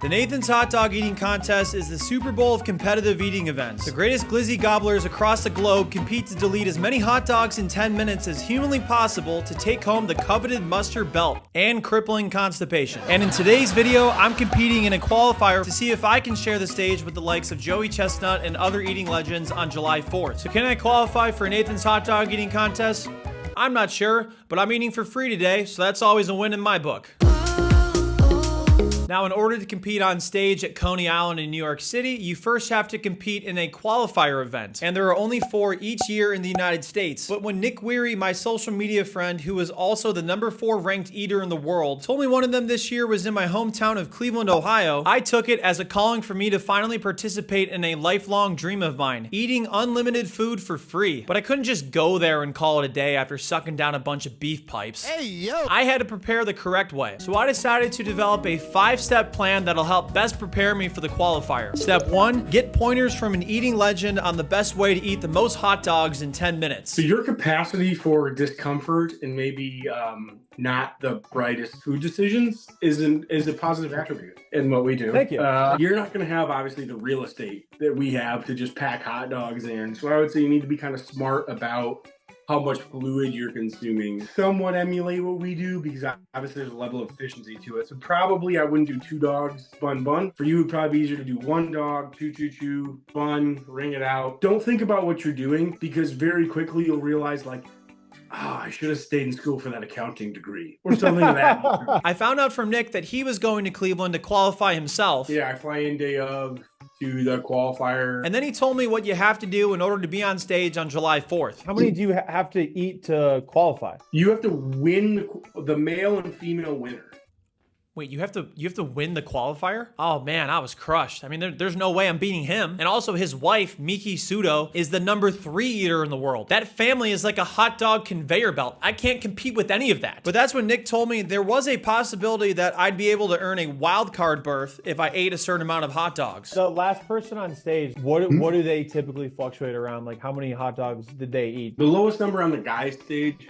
The Nathan's Hot Dog Eating Contest is the Super Bowl of competitive eating events. The greatest glizzy gobblers across the globe compete to delete as many hot dogs in 10 minutes as humanly possible to take home the coveted mustard belt and crippling constipation. And in today's video, I'm competing in a qualifier to see if I can share the stage with the likes of Joey Chestnut and other eating legends on July 4th. So can I qualify for Nathan's Hot Dog Eating Contest? I'm not sure, but I'm eating for free today, so that's always a win in my book. Now, in order to compete on stage at Coney Island in New York City, you first have to compete in a qualifier event. And there are only 4 each year in the United States. But when Nick Weary, my social media friend, who is also the number 4 ranked eater in the world, told me one of them this year was in my hometown of Cleveland, Ohio, I took it as a calling for me to finally participate in a lifelong dream of mine, eating unlimited food for free. But I couldn't just go there and call it a day after sucking down a bunch of beef pipes. Hey, yo! I had to prepare the correct way. So I decided to develop a 5-step plan that'll help best prepare me for the qualifier. Step 1, get pointers from an eating legend on the best way to eat the most hot dogs in 10 minutes. So your capacity for discomfort and maybe not the brightest food decisions is a positive attribute in what we do. Thank you. You're not going to have obviously the real estate that we have to just pack hot dogs in. So I would say you need to be kind of smart about how much fluid you're consuming. Somewhat emulate what we do because obviously there's a level of efficiency to it. So probably I wouldn't do 2 dogs, bun. For you, it would probably be easier to do 1 dog, chew, bun, ring it out. Don't think about what you're doing because very quickly you'll realize like, I should have stayed in school for that accounting degree or something like that. I found out from Nick that he was going to Cleveland to qualify himself. Yeah, I fly in day of to the qualifier. And then he told me what you have to do in order to be on stage on July 4th. How many do you have to eat to qualify? You have to win the male and female winner. Wait, you have to win the qualifier? Oh man, I was crushed. I mean, there's no way I'm beating him. And also his wife, Miki Sudo, is the number 3 eater in the world. That family is like a hot dog conveyor belt. I can't compete with any of that. But that's when Nick told me there was a possibility that I'd be able to earn a wild card berth if I ate a certain amount of hot dogs. The last person on stage, what do they typically fluctuate around? Like how many hot dogs did they eat? The lowest number on the guys stage,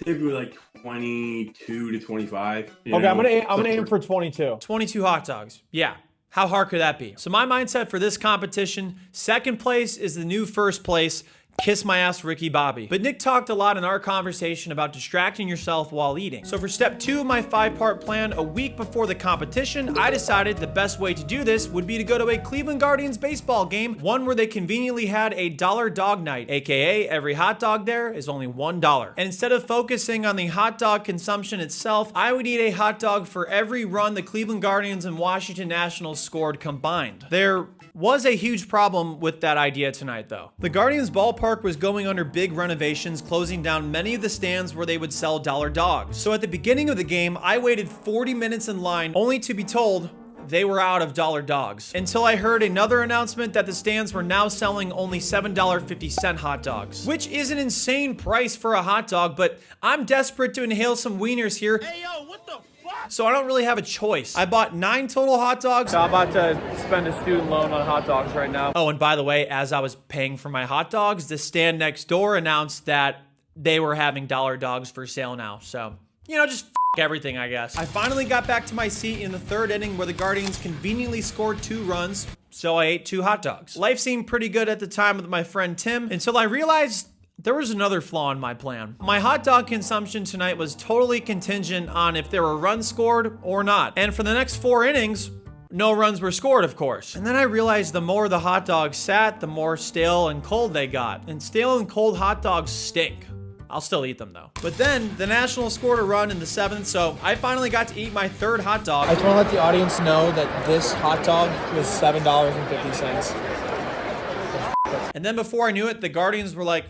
typically like 22 to 25. Okay, I'm gonna aim for 22. 22 hot dogs. Yeah. How hard could that be? So my mindset for this competition, second place is the new first place. Kiss my ass, Ricky Bobby. But Nick talked a lot in our conversation about distracting yourself while eating. So for step 2 of my 5-part plan, a week before the competition, I decided the best way to do this would be to go to a Cleveland Guardians baseball game, one where they conveniently had a $1 dog night, aka every hot dog there is only $1. And instead of focusing on the hot dog consumption itself, I would eat a hot dog for every run the Cleveland Guardians and Washington Nationals scored combined. There was a huge problem with that idea tonight though. The Guardians ballpark was going under big renovations, closing down many of the stands where they would sell $1 dogs. So at the beginning of the game, I waited 40 minutes in line only to be told they were out of $1 dogs. Until I heard another announcement that the stands were now selling only $7.50 hot dogs, which is an insane price for a hot dog, but I'm desperate to inhale some wieners here. Hey, yo, what the fuck? So I don't really have a choice. I bought 9 total hot dogs. I'm about to spend a student loan on hot dogs right now. Oh, and by the way, as I was paying for my hot dogs, the stand next door announced that they were having $1 dogs for sale now. So, you know, just everything, I guess. I finally got back to my seat in the 3rd inning where the Guardians conveniently scored 2 runs, so I ate 2 hot dogs. Life seemed pretty good at the time with my friend Tim until I realized there was another flaw in my plan. My hot dog consumption tonight was totally contingent on if there were runs scored or not. And for the next 4 innings, no runs were scored, of course. And then I realized the more the hot dogs sat, the more stale and cold they got. And stale and cold hot dogs stink. I'll still eat them though. But then the Nationals scored a run in the 7th, so I finally got to eat my 3rd hot dog. I just want to let the audience know that this hot dog was $7.50. And then before I knew it, the Guardians were like,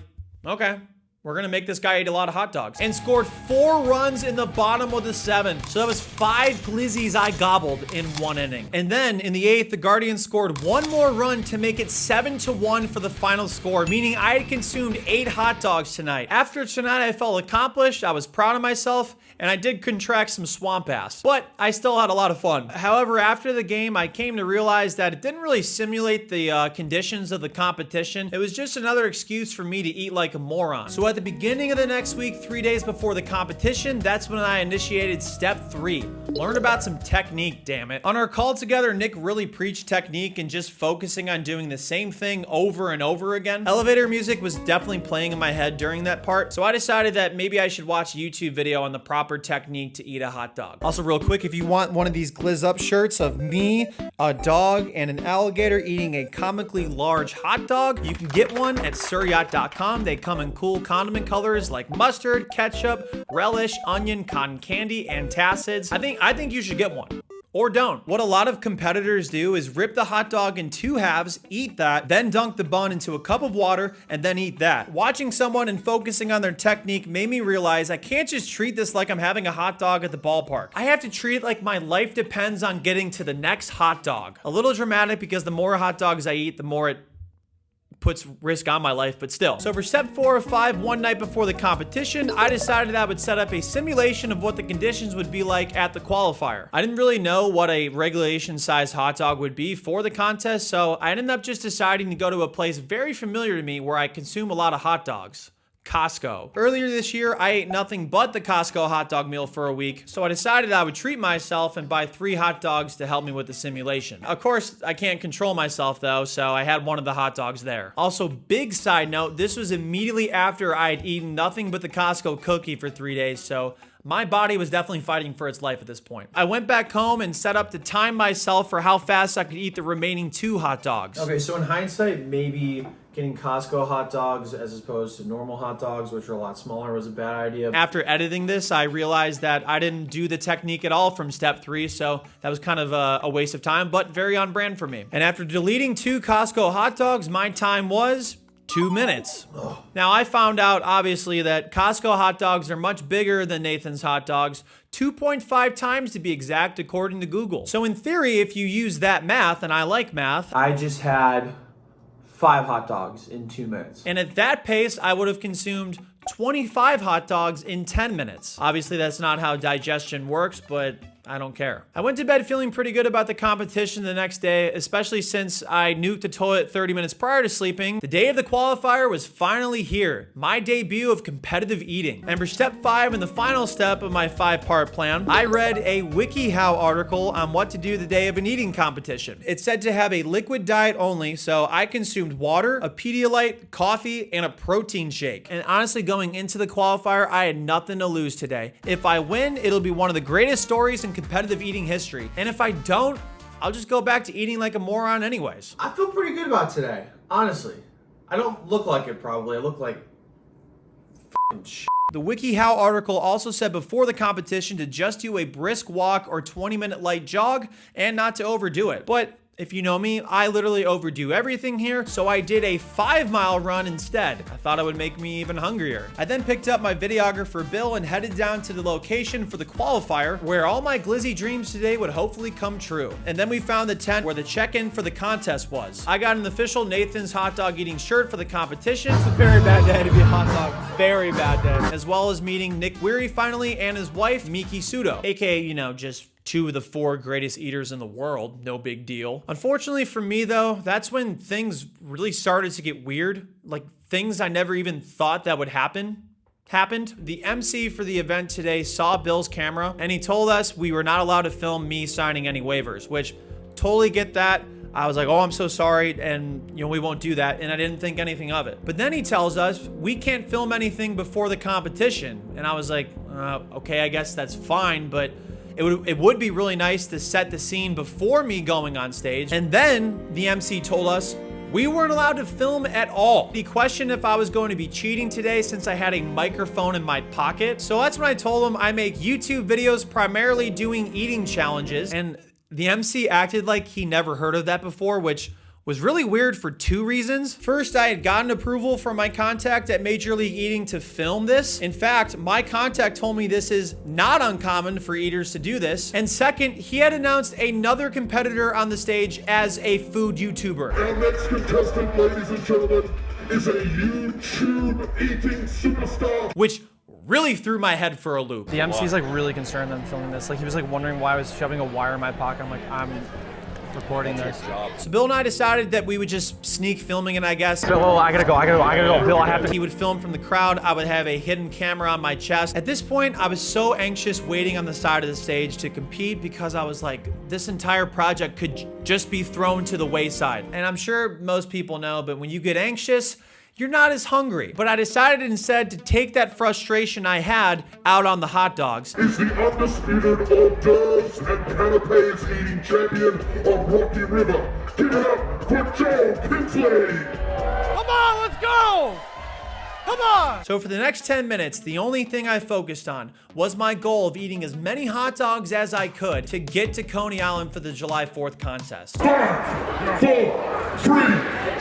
okay, we're gonna make this guy eat a lot of hot dogs. And scored 4 runs in the bottom of the 7th. So that was 5 glizzies I gobbled in 1 inning. And then in the 8th, the Guardians scored 1 more run to make it 7-1 for the final score, meaning I had consumed 8 hot dogs tonight. After tonight, I felt accomplished, I was proud of myself, and I did contract some swamp ass. But I still had a lot of fun. However, after the game, I came to realize that it didn't really simulate the conditions of the competition. It was just another excuse for me to eat like a moron. So at the beginning of the next week, 3 days before the competition, that's when I initiated step 3. Learn about some technique, damn it. On our call together, Nick really preached technique and just focusing on doing the same thing over and over again. Elevator music was definitely playing in my head during that part, so I decided that maybe I should watch a YouTube video on the proper technique to eat a hot dog. Also, real quick, if you want one of these glizz up shirts of me, a dog, and an alligator eating a comically large hot dog, you can get one at suryacht.com. They come in cool condiment colors like mustard, ketchup, relish, onion, cotton candy, and antacids. I think you should get one. Or don't. What a lot of competitors do is rip the hot dog in 2 halves, eat that, then dunk the bun into a cup of water, and then eat that. Watching someone and focusing on their technique made me realize I can't just treat this like I'm having a hot dog at the ballpark. I have to treat it like my life depends on getting to the next hot dog. A little dramatic because the more hot dogs I eat, the more it puts risk on my life, but still. So for step 4 of 5, one night before the competition, I decided I would set up a simulation of what the conditions would be like at the qualifier. I didn't really know what a regulation size hot dog would be for the contest, so I ended up just deciding to go to a place very familiar to me where I consume a lot of hot dogs. Costco. Earlier this year, I ate nothing but the Costco hot dog meal for a week, so I decided I would treat myself and buy 3 hot dogs to help me with the simulation. Of course, I can't control myself though, so I had one of the hot dogs there. Also, big side note, this was immediately after I had eaten nothing but the Costco cookie for 3 days, so my body was definitely fighting for its life at this point. I went back home and set up to time myself for how fast I could eat the remaining 2 hot dogs. Okay, so in hindsight, maybe getting Costco hot dogs as opposed to normal hot dogs, which are a lot smaller, was a bad idea. After editing this, I realized that I didn't do the technique at all from step 3, so that was kind of a waste of time, but very on brand for me. And after deleting 2 Costco hot dogs, my time was 2 minutes. Ugh. Now, I found out, obviously, that Costco hot dogs are much bigger than Nathan's hot dogs, 2.5 times to be exact, according to Google. So in theory, if you use that math, and I like math, I just had 5 hot dogs in 2 minutes. And at that pace, I would have consumed 25 hot dogs in 10 minutes. Obviously, that's not how digestion works, but I don't care. I went to bed feeling pretty good about the competition the next day, especially since I nuked the toilet 30 minutes prior to sleeping. The day of the qualifier was finally here, my debut of competitive eating. And for step 5 and the final step of my 5-part plan, I read a WikiHow article on what to do the day of an eating competition. It said to have a liquid diet only, so I consumed water, a Pedialyte, coffee, and a protein shake. And honestly, going into the qualifier, I had nothing to lose today. If I win, it'll be one of the greatest stories in competitive eating history. And if I don't, I'll just go back to eating like a moron anyways. I feel pretty good about today, honestly. I don't look like it probably. I look like f***ing shit. The WikiHow article also said before the competition to just do a brisk walk or 20-minute light jog and not to overdo it. But if you know me, I literally overdo everything here, so I did a 5-mile run instead. I thought it would make me even hungrier. I then picked up my videographer Bill and headed down to the location for the qualifier, where all my glizzy dreams today would hopefully come true. And then we found the tent where the check-in for the contest was. I got an official Nathan's hot dog eating shirt for the competition. It's a very bad day to be a hot dog. Very bad day. As well as meeting Nick Weary finally and his wife, Miki Sudo, aka, you know, just 2 of the 4 greatest eaters in the world. No big deal. Unfortunately for me though, that's when things really started to get weird. Like things I never even thought that would happen happened. The MC for the event today saw Bill's camera and he told us we were not allowed to film me signing any waivers, which totally get that. I was like, oh, I'm so sorry, and you know, we won't do that, and I didn't think anything of it. But then he tells us we can't film anything before the competition, and I was like, okay, I guess that's fine, but it would be really nice to set the scene before me going on stage. And then the MC told us we weren't allowed to film at all. He questioned if I was going to be cheating today since I had a microphone in my pocket. So that's when I told him I make YouTube videos primarily doing eating challenges, and the MC acted like he never heard of that before, which was really weird for 2 reasons. First, I had gotten approval from my contact at Major League Eating to film this. In fact, my contact told me this is not uncommon for eaters to do this. And second, he had announced another competitor on the stage as a food YouTuber. Our next contestant, ladies and gentlemen, is a YouTube eating superstar. Which really threw my head for a loop. The MC's like really concerned that I'm filming this. Like he was like wondering why I was shoving a wire in my pocket. I'm like, recording this. So Bill and I decided that we would just sneak filming it, I guess. Bill, I gotta go. Bill, I have to. He would film from the crowd. I would have a hidden camera on my chest. At this point, I was so anxious waiting on the side of the stage to compete because I was like, this entire project could just be thrown to the wayside. And I'm sure most people know, but when you get anxious, you're not as hungry. But I decided instead to take that frustration I had out on the hot dogs. Is the undisputed hors d'oeuvres and canapes eating champion of Rocky River. Give it up for Joe Kinsley. Come on, let's go! Come on! So for the next 10 minutes, the only thing I focused on was my goal of eating as many hot dogs as I could to get to Coney Island for the July 4th contest. 5, 4, 3,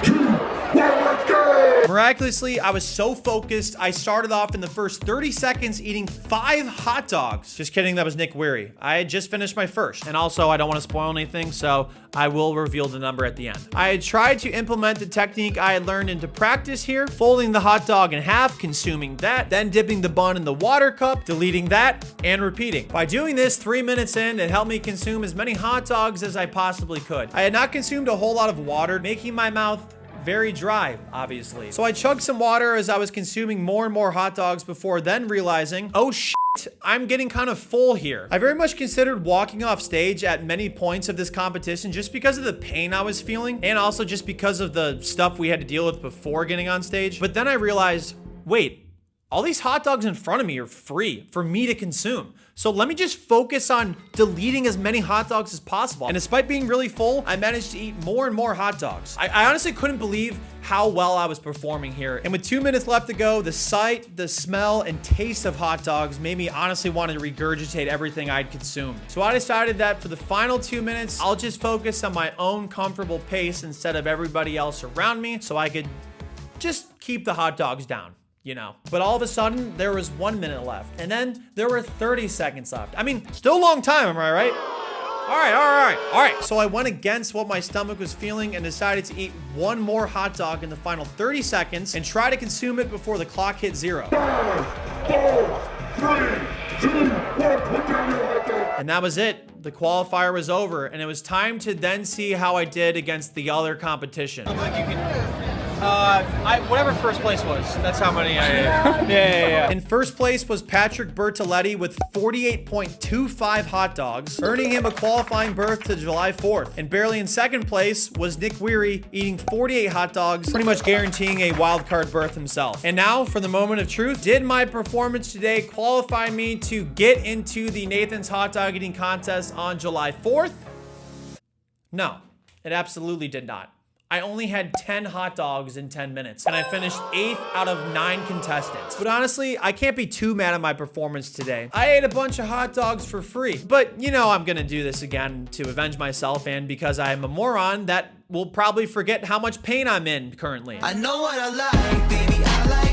2, 1, let's go! Miraculously, I was so focused, I started off in the first 30 seconds eating 5 hot dogs. Just kidding, that was Nick Weary. I had just finished my first. And also, I don't want to spoil anything, so I will reveal the number at the end. I had tried to implement the technique I had learned into practice here, folding the hot dog in half, consuming that, then dipping the bun in the water cup, deleting that, and repeating. By doing this 3 minutes in, it helped me consume as many hot dogs as I possibly could. I had not consumed a whole lot of water, making my mouth very dry, obviously. So I chugged some water as I was consuming more and more hot dogs before then realizing, oh shit, I'm getting kind of full here. I very much considered walking off stage at many points of this competition just because of the pain I was feeling and also just because of the stuff we had to deal with before getting on stage. But then I realized, wait, all these hot dogs in front of me are free for me to consume. So let me just focus on deleting as many hot dogs as possible. And despite being really full, I managed to eat more and more hot dogs. I honestly couldn't believe how well I was performing here. And with 2 minutes left to go, the sight, the smell, and taste of hot dogs made me honestly want to regurgitate everything I'd consumed. So I decided that for the final 2 minutes, I'll just focus on my own comfortable pace instead of everybody else around me so I could just keep the hot dogs down. You know, but all of a sudden there was 1 minute left and then there were 30 seconds left. I mean, still a long time, am I right? All right. So I went against what my stomach was feeling and decided to eat one more hot dog in the final 30 seconds and try to consume it before the clock hit 0. 5, 4, 3, 2, 1, put down your hot dog. And that was it. The qualifier was over and it was time to then see how I did against the other competition. Whatever first place was, that's how many I ate. Yeah. In first place was Patrick Bertoletti with 48.25 hot dogs, earning him a qualifying berth to July 4th. And barely in second place was Nick Weary, eating 48 hot dogs, pretty much guaranteeing a wildcard berth himself. And now for the moment of truth, did my performance today qualify me to get into the Nathan's Hot Dog Eating Contest on July 4th? No, it absolutely did not. I only had 10 hot dogs in 10 minutes, and I finished 8th out of 9 contestants. But honestly, I can't be too mad at my performance today. I ate a bunch of hot dogs for free, but you know I'm gonna do this again to avenge myself and because I am a moron that will probably forget how much pain I'm in currently. I know what I like, baby, I like